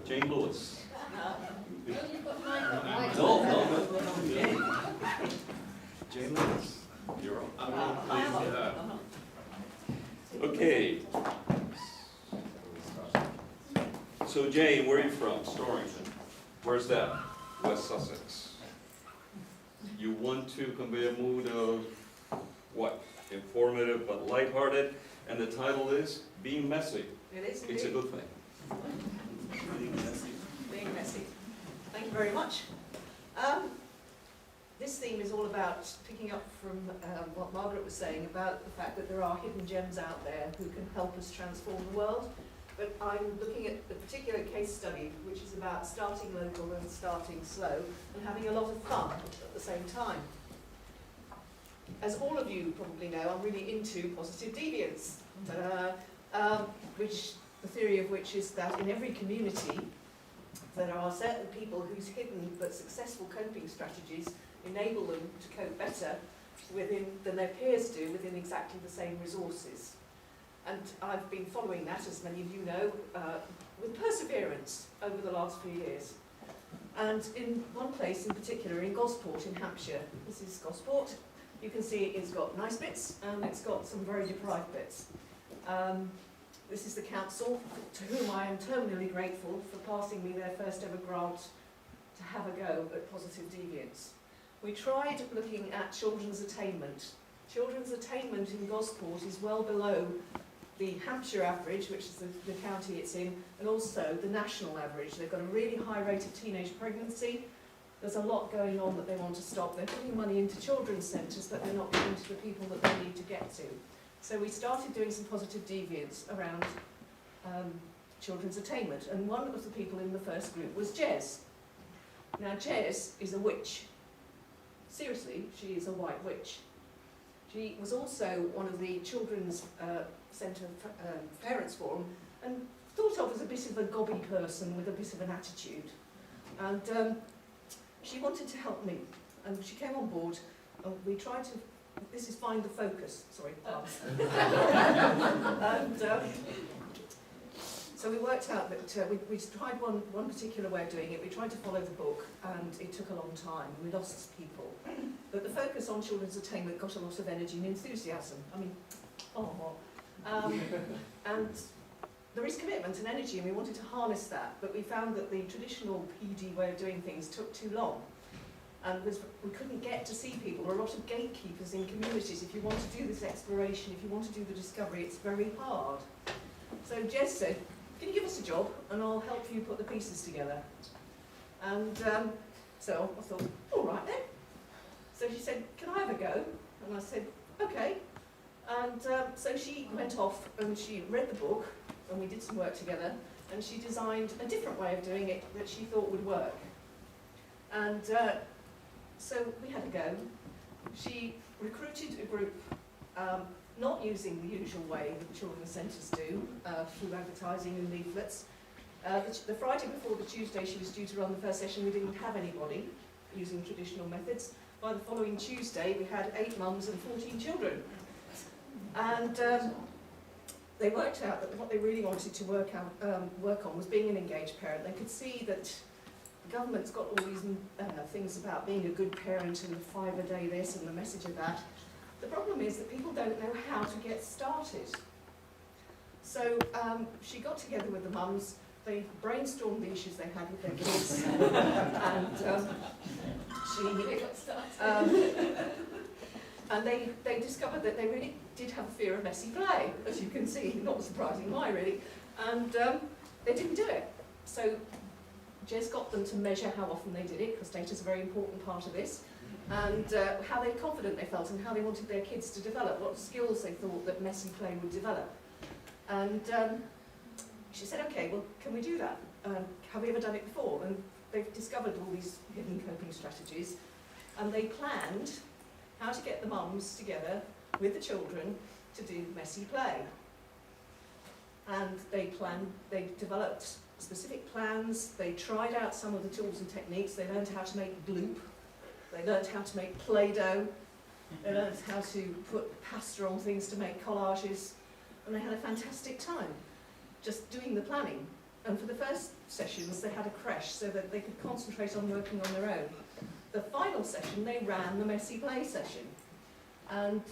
Jane Lewis. No. No. Jane. Jane Lewis. You're on. Okay. So Jane, where are you from? Storrington. Where's that? West Sussex. You want to convey a mood of what? Informative but lighthearted, and the title is Being Messy. It is indeed. It's a good thing. Being messy. Thank you very much. This theme is all about picking up from what Margaret was saying about the fact that there are hidden gems out there who can help us transform the world. But I'm looking at a particular case study which is about starting local and starting slow and having a lot of fun at the same time. As all of you probably know, I'm really into positive deviance, which the theory of which is that in every community there are certain people whose hidden but successful coping strategies enable them to cope better than their peers do within exactly the same resources. And I've been following that, as many of you know, with perseverance over the last few years. And in one place in particular, in Gosport in Hampshire, this is Gosport, you can see it's got nice bits and it's got some very deprived bits. This is the council, to whom I am terminally grateful for passing me their first ever grant to have a go at positive deviance. We tried looking at children's attainment. Children's attainment in Gosport is well below the Hampshire average, which is the county it's in, and also the national average. They've got a really high rate of teenage pregnancy. There's a lot going on that they want to stop. They're putting money into children's centres, but they're not giving to the people that they need to get to. So we started doing some positive deviance around children's attainment, and one of the people in the first group was Jez. Now Jez is a witch. Seriously, she is a white witch. She was also one of the children's centre parents forum, and thought of as a bit of a gobby person with a bit of an attitude. And she wanted to help me, and she came on board, and we tried to, this is find the focus, sorry. And so we worked out that we tried one particular way of doing it. We tried to follow the book, and it took a long time. We lost people. But the focus on children's attainment got a lot of energy and enthusiasm. I mean, and there is commitment and energy, and we wanted to harness that. But we found that the traditional PD way of doing things took too long. And we couldn't get to see people. There are a lot of gatekeepers in communities. If you want to do this exploration, if you want to do the discovery, it's very hard. So Jez said, can you give us a job and I'll help you put the pieces together? And so I thought, all right then. So she said, can I have a go? And I said, okay. And so she went off and she read the book, and we did some work together, and she designed a different way of doing it that she thought would work. And so we had a go. She recruited a group, not using the usual way that children's centres do, through advertising and leaflets. The Friday before the Tuesday she was due to run the first session, we didn't have anybody using traditional methods. By the following Tuesday, we had 8 mums and 14 children. And they worked out that what they really wanted to work on was being an engaged parent. They could see that the government's got all these things about being a good parent and the 5 a day this and the message of that. The problem is that people don't know how to get started. So she got together with the mums, they brainstormed the issues they had with their kids, and they discovered that they really did have a fear of messy play, as you can see, not surprising why really, and they didn't do it. So Jez got them to measure how often they did it, because data is a very important part of this, and how confident they felt and how they wanted their kids to develop, what skills they thought that messy play would develop. And she said, okay, well, can we do that? Have we ever done it before? And they've discovered all these hidden coping strategies, and they planned how to get the mums together with the children to do messy play. And they developed specific plans, they tried out some of the tools and techniques, they learned how to make gloop, they learned how to make Play-Doh, they learned how to put pasta on things to make collages, and they had a fantastic time just doing the planning. And for the first sessions, they had a creche so that they could concentrate on working on their own. The final session, they ran the messy play session. And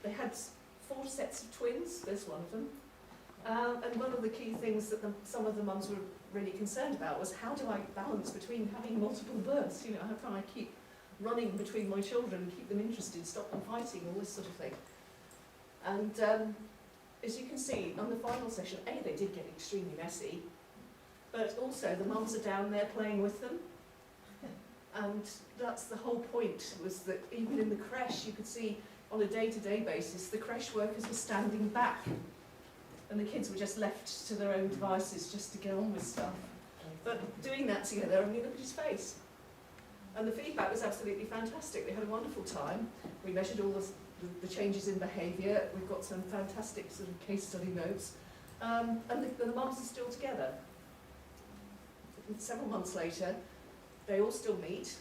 they had 4 sets of twins, there's one of them. And one of the key things that some of the mums were really concerned about was, how do I balance between having multiple births? You know, how can I keep running between my children, keep them interested, stop them fighting, all this sort of thing. And as you can see, on the final session, they did get extremely messy, but also the mums are down there playing with them. And that's the whole point, was that even in the creche, you could see on a day-to-day basis, the creche workers were standing back, and the kids were just left to their own devices just to get on with stuff. But doing that together, I mean, look at his face. And the feedback was absolutely fantastic. They had a wonderful time. We measured all the changes in behaviour. We've got some fantastic sort of case study notes. And the mums are still together. Several months later, they all still meet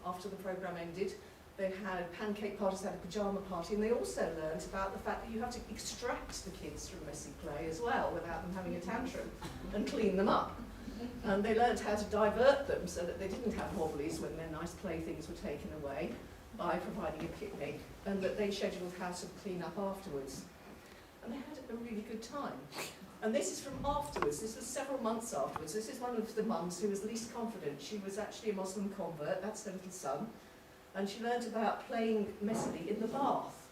after the programme ended. They had pancake parties, they had a pyjama party, and they also learned about the fact that you have to extract the kids from messy play as well without them having a tantrum and clean them up. And they learned how to divert them so that they didn't have wobblies when their nice playthings were taken away by providing a picnic, and that they scheduled how to clean up afterwards. And they had a really good time. And this is from afterwards, this was several months afterwards. This is one of the mums who was least confident. She was actually a Muslim convert, that's her little son. And she learned about playing messily in the bath,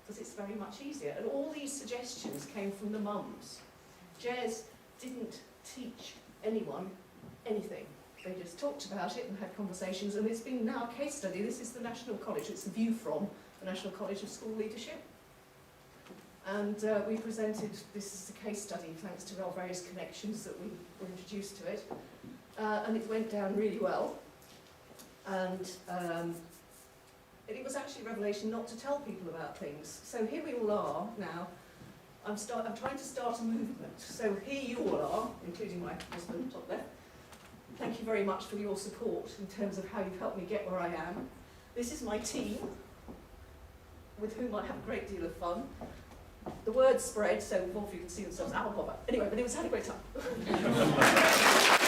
because it's very much easier. And all these suggestions came from the mums. Jez didn't teach anyone anything. They just talked about it and had conversations, and it's been now a case study. This is the National College, it's the view from the National College of School Leadership. And we presented this as a case study thanks to our various connections that we were introduced to it. And it went down really well. And it was actually a revelation not to tell people about things. So here we all are now. I'm trying to start a movement. So here you all are, including my husband, top left. Thank you very much for your support in terms of how you've helped me get where I am. This is my team, with whom I have a great deal of fun. The word spread, so more of you can see themselves. Anyway, but it was had a great time.